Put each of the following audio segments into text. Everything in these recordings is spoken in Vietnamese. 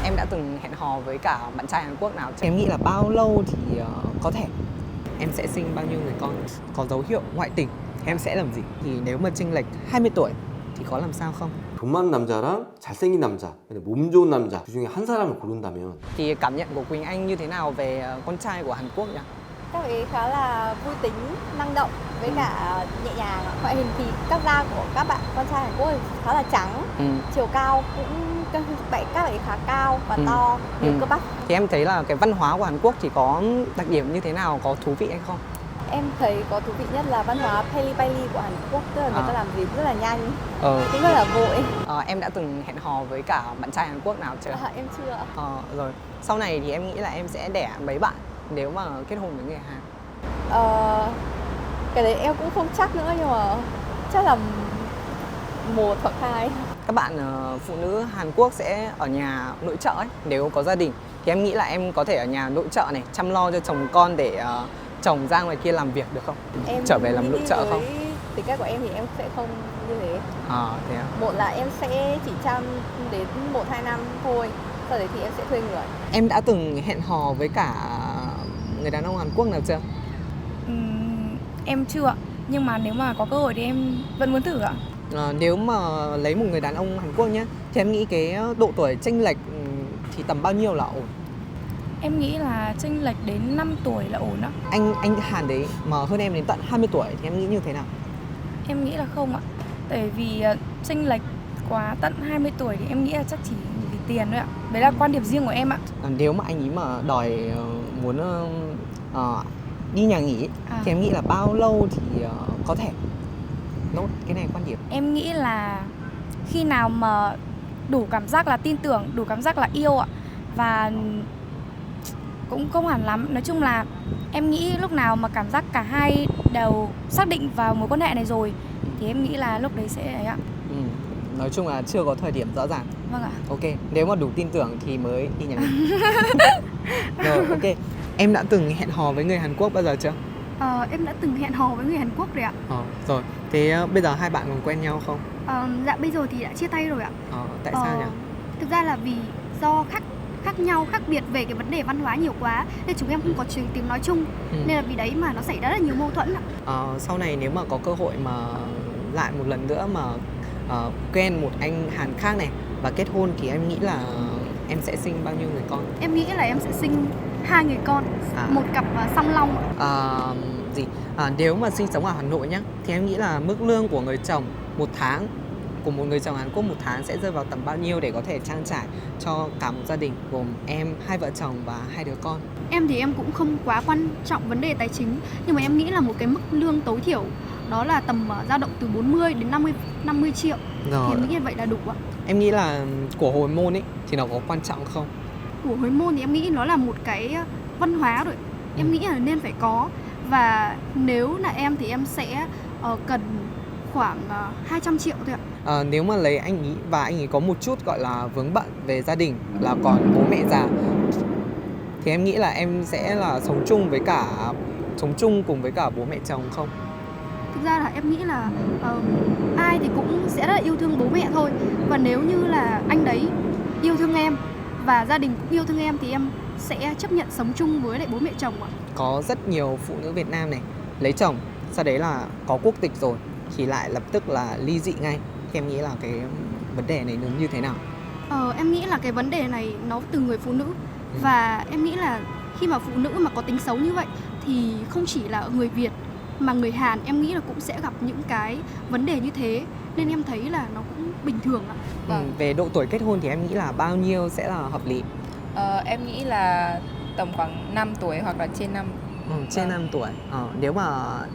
Em đã từng hẹn hò với cả bạn trai Hàn Quốc nào chưa? Em nghĩ là bao lâu thì có thể em sẽ sinh bao nhiêu người con. Có dấu hiệu ngoại tình em sẽ làm gì? Thì nếu mà chênh lệch 20 tuổi thì có làm sao không? 돈 많은 남자랑 잘생긴 남자, 근데 몸 좋은 남자 그 중에 한 사람을 고른다면 Thì cảm nhận của Quỳnh Anh như thế nào về con trai của Hàn Quốc nhỉ? Các ấy khá là vui tính, năng động với cả nhẹ nhàng. Ngoại hình thì các da của các bạn con trai Hàn Quốc thì khá là trắng, chiều cao cũng các bạn khá cao và to, nhiều cơ bắp. Thì em thấy là cái văn hóa của Hàn Quốc thì có đặc điểm như thế nào, có thú vị hay không? Em thấy có thú vị nhất là văn hóa Peli Peli của Hàn Quốc, tức là người ta làm gì rất là nhanh, cũng rất là vội. Em đã từng hẹn hò với cả bạn trai Hàn Quốc nào chưa? Em chưa. Rồi sau này thì em nghĩ là em sẽ đẻ mấy bạn nếu mà kết hôn với người Hàn? Cái đấy em cũng không chắc nữa, nhưng mà chắc là 1 hoặc 2. Các bạn phụ nữ Hàn Quốc sẽ ở nhà nội trợ ấy, nếu có gia đình thì em nghĩ là em có thể ở nhà nội trợ này, chăm lo cho chồng con để chồng ra ngoài kia làm việc được không? Em trở về làm nội trợ không? Tính cách của em thì em sẽ không như thế. Thế à? Một là em sẽ chỉ chăm đến 1-2 năm thôi, sau đấy thì em sẽ thuê người. Em đã từng hẹn hò với cả người đàn ông Hàn Quốc nào chưa? Em chưa ạ, nhưng mà nếu mà có cơ hội thì em vẫn muốn thử ạ. Nếu mà lấy một người đàn ông Hàn Quốc nhé, thì em nghĩ cái độ tuổi chênh lệch thì tầm bao nhiêu là ổn? Em nghĩ là chênh lệch đến 5 tuổi là ổn ạ. Anh Hàn đấy mà hơn em đến tận 20 tuổi thì em nghĩ như thế nào? Em nghĩ là không ạ. Tại vì chênh lệch quá tận 20 tuổi thì em nghĩ là chắc chỉ vì tiền thôi ạ. Đấy là quan điểm riêng của em ạ. Nếu mà anh ấy mà đòi muốn đi nhà nghỉ thì em nghĩ là bao lâu thì có thể? Nốt cái này quan điểm. Em nghĩ là khi nào mà đủ cảm giác là tin tưởng, đủ cảm giác là yêu ạ. Và cũng không hẳn lắm. Nói chung là em nghĩ lúc nào mà cảm giác cả hai đều xác định vào mối quan hệ này rồi thì em nghĩ là lúc đấy sẽ ấy ạ. Nói chung là chưa có thời điểm rõ ràng. Vâng ạ. Ok, nếu mà đủ tin tưởng thì mới đi nhà nghỉ. Rồi, ok. Em đã từng hẹn hò với người Hàn Quốc bao giờ chưa? Em đã từng hẹn hò với người Hàn Quốc rồi ạ. Rồi, thế bây giờ hai bạn còn quen nhau không? Dạ bây giờ thì đã chia tay rồi ạ. Tại sao nhỉ? Thực ra là vì do khác nhau, khác biệt về cái vấn đề văn hóa nhiều quá nên chúng em không có tiếng nói chung, nên là vì đấy mà nó xảy ra rất là nhiều mâu thuẫn ạ. Sau này nếu mà có cơ hội mà lại một lần nữa mà quen một anh Hàn khác này và kết hôn thì em nghĩ là em sẽ sinh bao nhiêu người con? Em nghĩ là em sẽ sinh 2 người con, một cặp song long. Nếu mà sinh sống ở Hà Nội nhá thì em nghĩ là mức lương của người chồng một tháng, của một người chồng Hàn Quốc một tháng sẽ rơi vào tầm bao nhiêu để có thể trang trải cho cả một gia đình gồm em, 2 vợ chồng và 2 đứa con? Em thì em cũng không quá quan trọng vấn đề tài chính, nhưng mà em nghĩ là một cái mức lương tối thiểu đó là tầm dao động từ 40 đến 50 triệu. Rồi. Thì em nghĩ vậy là đủ ạ. Em nghĩ là của hồi môn ấy thì nó có quan trọng không? Của hồi môn thì em nghĩ nó là một cái văn hóa rồi. Em nghĩ là nên phải có. Và nếu là em thì em sẽ cần khoảng 200 triệu thôi ạ. Nếu mà lấy anh ấy và anh ấy có một chút gọi là vướng bận về gia đình, là còn bố mẹ già, thì em nghĩ là em sẽ là sống chung cùng với cả bố mẹ chồng không? Thực ra là em nghĩ là ai thì cũng sẽ rất là yêu thương bố mẹ thôi. Và nếu như là anh đấy yêu thương em và gia đình cũng yêu thương em thì em sẽ chấp nhận sống chung với lại bố mẹ chồng ạ. Có rất nhiều phụ nữ Việt Nam này lấy chồng, sau đấy là có quốc tịch rồi thì lại lập tức là ly dị ngay. Thì em nghĩ là cái vấn đề này nó như thế nào? Em nghĩ là cái vấn đề này nó từ người phụ nữ. Và em nghĩ là khi mà phụ nữ mà có tính xấu như vậy thì không chỉ là người Việt mà người Hàn em nghĩ là cũng sẽ gặp những cái vấn đề như thế. Nên em thấy là nó cũng bình thường ạ. Về độ tuổi kết hôn thì em nghĩ là bao nhiêu sẽ là hợp lý? Em nghĩ là tầm khoảng 5 tuổi hoặc là trên 5. Trên 5 tuổi. Nếu mà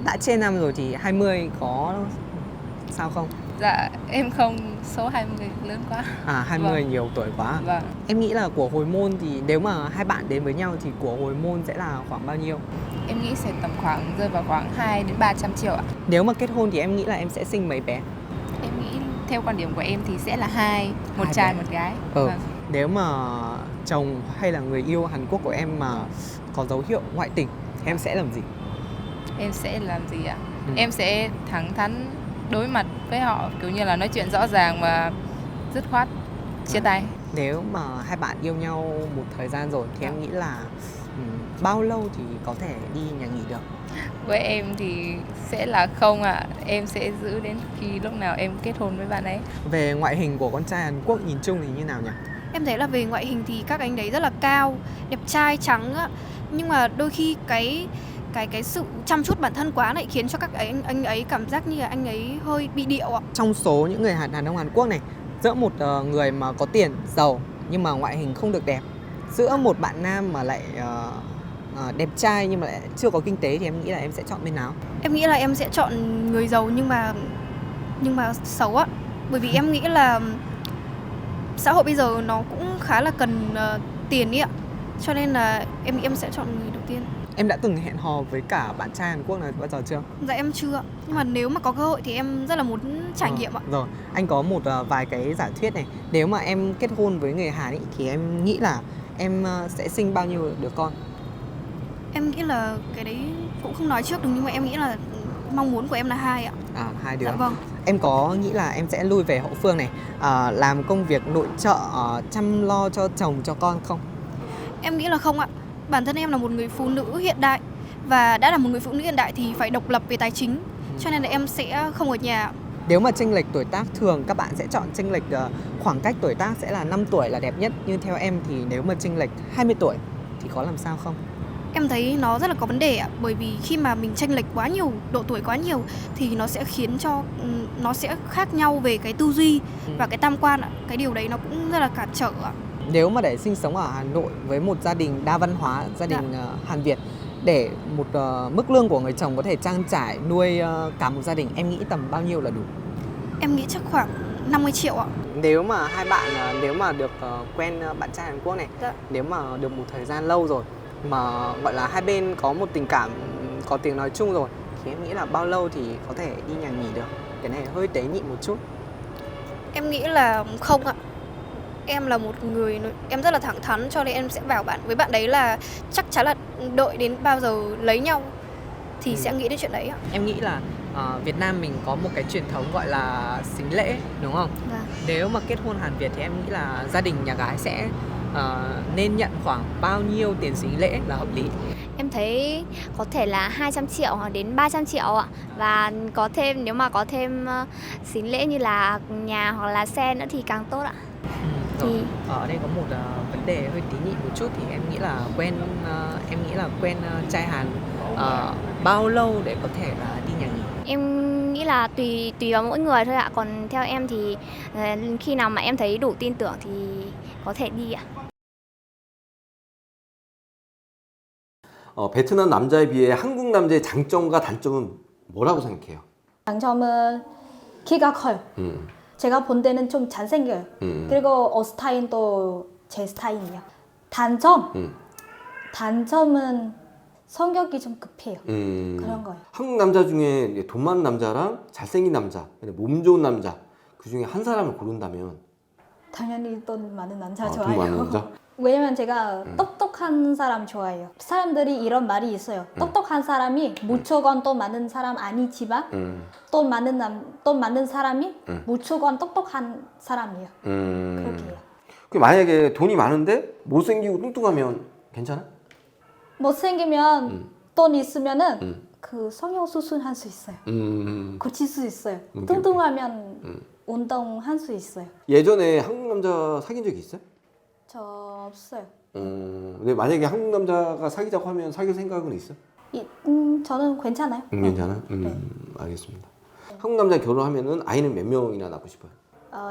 đã trên 5 rồi thì 20 có sao không? Dạ em không, số 20 lớn quá. 20 nhiều tuổi quá. Vâng. Em nghĩ là của hồi môn thì nếu mà hai bạn đến với nhau thì của hồi môn sẽ là khoảng bao nhiêu? Em nghĩ sẽ tầm khoảng rơi vào khoảng 2 đến 300 triệu ạ. Nếu mà kết hôn thì em nghĩ là em sẽ sinh mấy bé? Em nghĩ theo quan điểm của em thì sẽ là 2, một trai một gái. Vâng. Nếu mà chồng hay là người yêu Hàn Quốc của em mà có dấu hiệu ngoại tình em sẽ làm gì? Em sẽ làm gì ạ? Em sẽ thẳng thắn đối mặt với họ, kiểu như là nói chuyện rõ ràng và dứt khoát chia tay. Nếu mà hai bạn yêu nhau một thời gian rồi thì em nghĩ là bao lâu thì có thể đi nhà nghỉ được? Với em thì sẽ là không ạ. Em sẽ giữ đến khi lúc nào em kết hôn với bạn ấy. Về ngoại hình của con trai Hàn Quốc nhìn chung thì như nào nhỉ? Em thấy là về ngoại hình thì các anh đấy rất là cao, đẹp trai, trắng á. Nhưng mà đôi khi cái sự chăm chút bản thân quá lại khiến cho các anh ấy cảm giác như là anh ấy hơi bị điệu ạ. Trong số những người đàn ông Hàn Quốc này, giữa một người mà có tiền, giàu nhưng mà ngoại hình không được đẹp, giữa một bạn nam mà lại đẹp trai nhưng mà lại chưa có kinh tế thì em nghĩ là em sẽ chọn bên nào? Em nghĩ là em sẽ chọn người giàu nhưng mà xấu á. Bởi vì em nghĩ là xã hội bây giờ nó cũng khá là cần tiền ý ạ. Cho nên là em nghĩ em sẽ chọn người đầu tiên. Em đã từng hẹn hò với cả bạn trai Hàn Quốc này bao giờ chưa? Dạ em chưa. Nhưng mà nếu mà có cơ hội thì em rất là muốn trải nghiệm ạ. Rồi, anh có một vài cái giả thuyết này. Nếu mà em kết hôn với người Hàn ý, thì em nghĩ là em sẽ sinh bao nhiêu đứa con? Em nghĩ là cái đấy cũng không nói trước được, nhưng mà em nghĩ là mong muốn của em là 2 ạ. 2 đứa. Dạ vâng. Em có nghĩ là em sẽ lui về hậu phương này, làm công việc nội trợ, chăm lo cho chồng cho con không? Em nghĩ là không ạ. Bản thân em là một người phụ nữ hiện đại, và đã là một người phụ nữ hiện đại thì phải độc lập về tài chính. Cho nên là em sẽ không ở nhà. Nếu mà chênh lệch tuổi tác, thường các bạn sẽ chọn chênh lệch khoảng cách tuổi tác sẽ là 5 tuổi là đẹp nhất. Nhưng theo em thì nếu mà chênh lệch 20 tuổi thì có làm sao không? Em thấy nó rất là có vấn đề ạ. Bởi vì khi mà mình chênh lệch quá nhiều, độ tuổi quá nhiều, thì nó sẽ khiến cho nó sẽ khác nhau về cái tư duy và cái tam quan ạ. Cái điều đấy nó cũng rất là cản trở ạ. Nếu mà để sinh sống ở Hà Nội với một gia đình đa văn hóa, gia đình Hàn Việt, để một mức lương của người chồng có thể trang trải nuôi cả một gia đình, em nghĩ tầm bao nhiêu là đủ? Em nghĩ chắc khoảng 50 triệu ạ. Nếu mà hai bạn nếu mà được quen bạn trai Hàn Quốc này, nếu mà được một thời gian lâu rồi mà gọi là hai bên có một tình cảm, có tiếng nói chung rồi, thì em nghĩ là bao lâu thì có thể đi nhà nghỉ được? Cái này hơi tế nhị một chút. Em nghĩ là không ạ. Em là một người, em rất là thẳng thắn, cho nên em sẽ bảo với bạn đấy là chắc chắn là đợi đến bao giờ lấy nhau thì sẽ nghĩ đến chuyện đấy ạ. Em nghĩ là Việt Nam mình có một cái truyền thống gọi là sính lễ, đúng không? Dạ. Nếu mà kết hôn Hàn Việt thì em nghĩ là gia đình nhà gái sẽ nên nhận khoảng bao nhiêu tiền sính lễ là hợp lý? Em thấy có thể là 200 triệu hoặc đến 300 triệu ạ. Và có thêm, nếu mà có thêm sính lễ như là nhà hoặc là xe nữa thì càng tốt ạ. Thì ở đây có một vấn đề hơi tí nhị một chút, thì em nghĩ là quen trai Hàn bao lâu để có thể là đi nhà nghỉ? Em nghĩ là tùy vào mỗi người thôi ạ. Còn theo em thì khi nào mà em thấy đủ tin tưởng thì có thể đi ạ. 베트남 남자에 비해 한국 남자의 장점과 단점은 뭐라고 생각해요? 장점은 키가 커요. 제가 본 데는 좀 잘생겨요. 그리고 옷 스타일도 제 스타일이에요. 단점은 성격이 좀 급해요. 그런 거예요. 한국 남자 중에 돈 많은 남자랑 잘생긴 남자, 몸 좋은 남자, 그 중에 한 사람을 고른다면 당연히 돈 많은 남자 돈 좋아해요. 많은 남자? 왜냐면 제가 똑똑한 사람 좋아해요. 사람들이 이런 말이 있어요. 똑똑한 사람이 무조건 돈 많은 사람 아니지만 돈 많은 사람이 무조건 똑똑한 사람이에요. 그렇게 해요. 만약에 돈이 많은데 못생기고 뚱뚱하면 괜찮아? 못생기면 돈 있으면은 그 성형수술 할 수 있어요. 고칠 수 있어요. 뚱뚱하면 운동할 수 있어요. 예전에 한국 남자 사귄 적이 있어요? 저 없어요. 근데 만약에 한국 남자가 사귀자고 하면 사귈 생각은 있어? 저는 괜찮아요. 괜찮아? 네. 알겠습니다. 한국 남자 결혼하면은 아이는 몇 명이나 낳고 싶어요?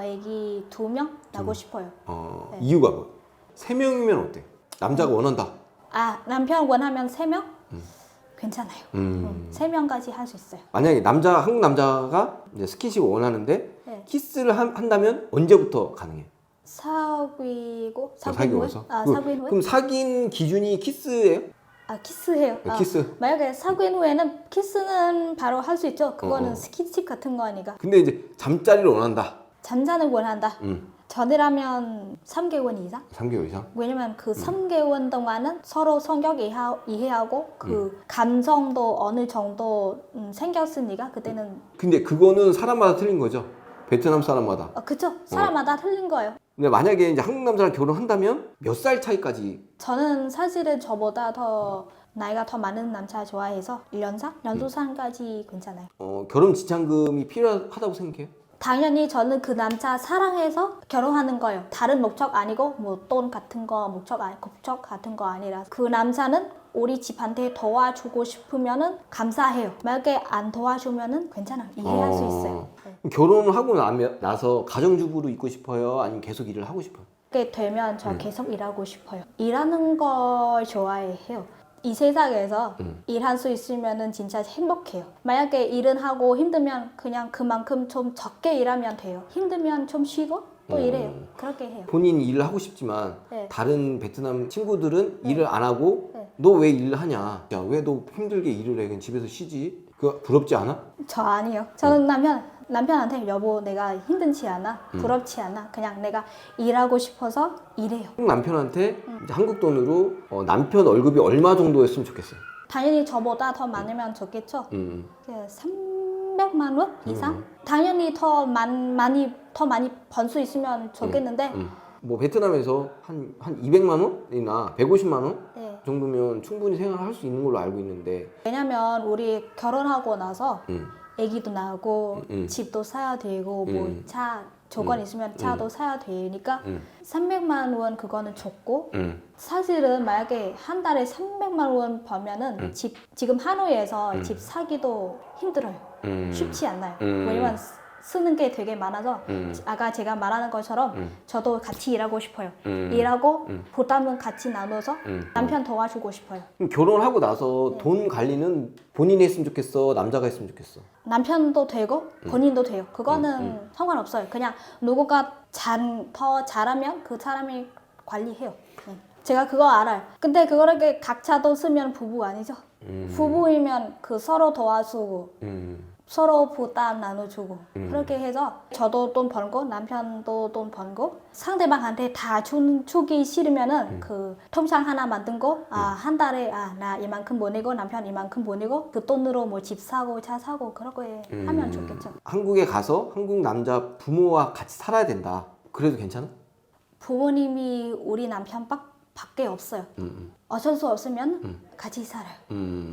애기 2명 낳고 싶어요. 네. 이유가 뭐? 3명이면 어때? 남자가 원한다. 남편 원하면 3명? 괜찮아요. 3명까지 할 수 있어요. 만약에 한국 남자가 이제 스킨십을 원하는데 네. 키스를 한다면 언제부터 가능해? 사귄 사귀어서? 후에? 사귄 후에? 그럼 사귄 기준이 키스예요? 키스해요. 키스. 만약에 사귄 후에는 키스는 바로 할 수 있죠. 그거는 스킨십 같은 거니까. 근데 이제 잠자리를 원한다. 잠자는 원한다. 전이라면 3개월 이상? 3개월 이상? 왜냐면 그 3개월 동안은 서로 성격 이해하고 그 감정도 어느 정도 생겼으니까 그때는. 근데 그거는 사람마다 틀린 거죠? 베트남 사람마다. 그쵸. 사람마다 틀린 거예요. 근데 만약에 이제 한국 남자랑 결혼한다면 몇 살 차이까지? 저는 사실은 저보다 더 나이가 더 많은 남자 좋아해서 1년차? 연소산까지 괜찮아요. 결혼 지참금이 필요하다고 생각해요? 당연히 저는 그 남자 사랑해서 결혼하는 거예요. 다른 목적 아니고 뭐 돈 같은 거 목적 같은 거 아니라 그 남자는 우리 집한테 도와주고 싶으면은 감사해요. 만약에 안 도와주면은 괜찮아요. 이해할 수 있어요. 네. 결혼을 하고 나서 가정주부로 있고 싶어요? 아니면 계속 일을 하고 싶어요? 그렇게 되면 저 계속 일하고 싶어요. 일하는 걸 좋아해요. 이 세상에서 일할 수 있으면은 진짜 행복해요. 만약에 일은 하고 힘들면 그냥 그만큼 좀 적게 일하면 돼요. 힘들면 좀 쉬고 또 일해요. 그렇게 해요. 본인 일을 하고 싶지만 네. 다른 베트남 친구들은 일을 안 하고 네. 너 왜 일을 하냐? 야, 왜 너 힘들게 일을 해? 그냥 집에서 쉬지? 그거 부럽지 않아? 저 아니요. 저는 남편한테 여보 내가 힘들지 않아? 부럽지 않아? 그냥 내가 일하고 싶어서 일해요. 한국 남편한테 이제 한국 돈으로 남편 월급이 얼마 정도였으면 좋겠어요? 당연히 저보다 더 많으면 좋겠죠. 300만 원 이상? 당연히 더 많이 번 수 있으면 좋겠는데 뭐 베트남에서 한 200만 원이나 150만 원 네. 정도면 충분히 생활할 수 있는 걸로 알고 있는데 왜냐면 우리 결혼하고 나서 아기도 낳고 집도 사야 되고 뭐 차 조건 있으면 차도 사야 되니까 300만 원 그거는 적고 사실은 만약에 한 달에 300만 원 벌면은 지금 하노이에서 집 사기도 힘들어요. 쉽지 않아요. 왜냐면 쓰는 게 되게 많아서 아까 제가 말하는 것처럼 저도 같이 일하고 싶어요. 일하고 부담은 같이 나눠서 남편 도와주고 싶어요. 그럼 결혼하고 나서 돈 관리는 본인이 했으면 좋겠어? 남자가 했으면 좋겠어? 남편도 되고 본인도 돼요. 그거는 상관없어요. 그냥 누구가 더 잘하면 그 사람이 관리해요. 제가 그거 알아요. 근데 그거를 각자도 쓰면 부부 아니죠? 부부이면 그 서로 도와주고 서로 부담 나눠주고 그렇게 해서 저도 돈 벌고 남편도 돈 벌고 상대방한테 다 주기 싫으면은 그 통장 하나 만든 거 한 달에 나 이만큼 보내고 남편 이만큼 보내고 그 돈으로 뭐 집 사고 차 사고 그렇게 하면 좋겠죠. 한국에 가서 한국 남자 부모와 같이 살아야 된다. 그래도 괜찮아? 부모님이 우리 남편 밖에 없어요. 어쩔 수 없으면 같이 살아요.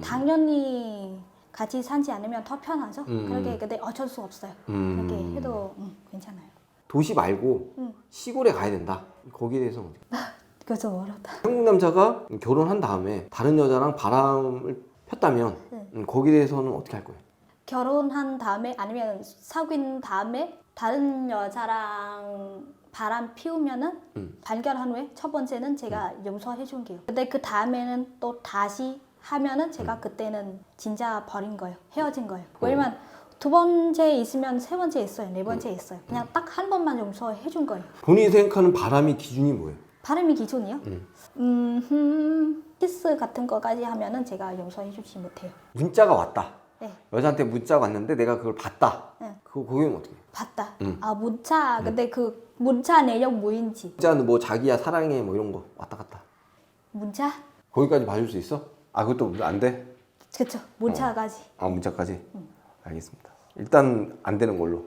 당연히 같이 살지 않으면 더 편하죠. 그렇게 근데 어쩔 수 없어요. 그렇게 해도 괜찮아요. 도시 말고 시골에 가야 된다. 거기에 대해서 어떻게? 그거 좀 어렵다. 한국 남자가 결혼한 다음에 다른 여자랑 바람을 폈다면 거기에 대해서는 어떻게 할 거예요? 결혼한 다음에 아니면 사귄 다음에 다른 여자랑 바람 피우면은 발견한 후에 첫 번째는 제가 용서해 줄게요. 근데 그 다음에는 또 다시 하면은 제가 그때는 진짜 버린 거예요. 헤어진 거예요. 왜냐면 두 번째 있으면 세 번째 있어요. 네 번째 있어요. 그냥 딱 한 번만 용서해 준 거예요. 본인이 생각하는 바람이 기준이 뭐예요? 바람이 기준이요? 키스 같은 거까지 하면은 제가 용서해 주지 못해요. 문자가 왔다. 네. 여자한테 문자가 왔는데 내가 그걸 봤다. 네. 거기는 어떻게 해요? 봤다. 문자. 근데 그 문자 내용 뭐인지. 문자는 뭐 자기야 사랑해 뭐 이런 거 왔다 갔다. 문자? 거기까지 봐줄 수 있어? 그것도 안 돼? 그쵸. 문자까지. 문자까지? 알겠습니다. 일단 안 되는 걸로.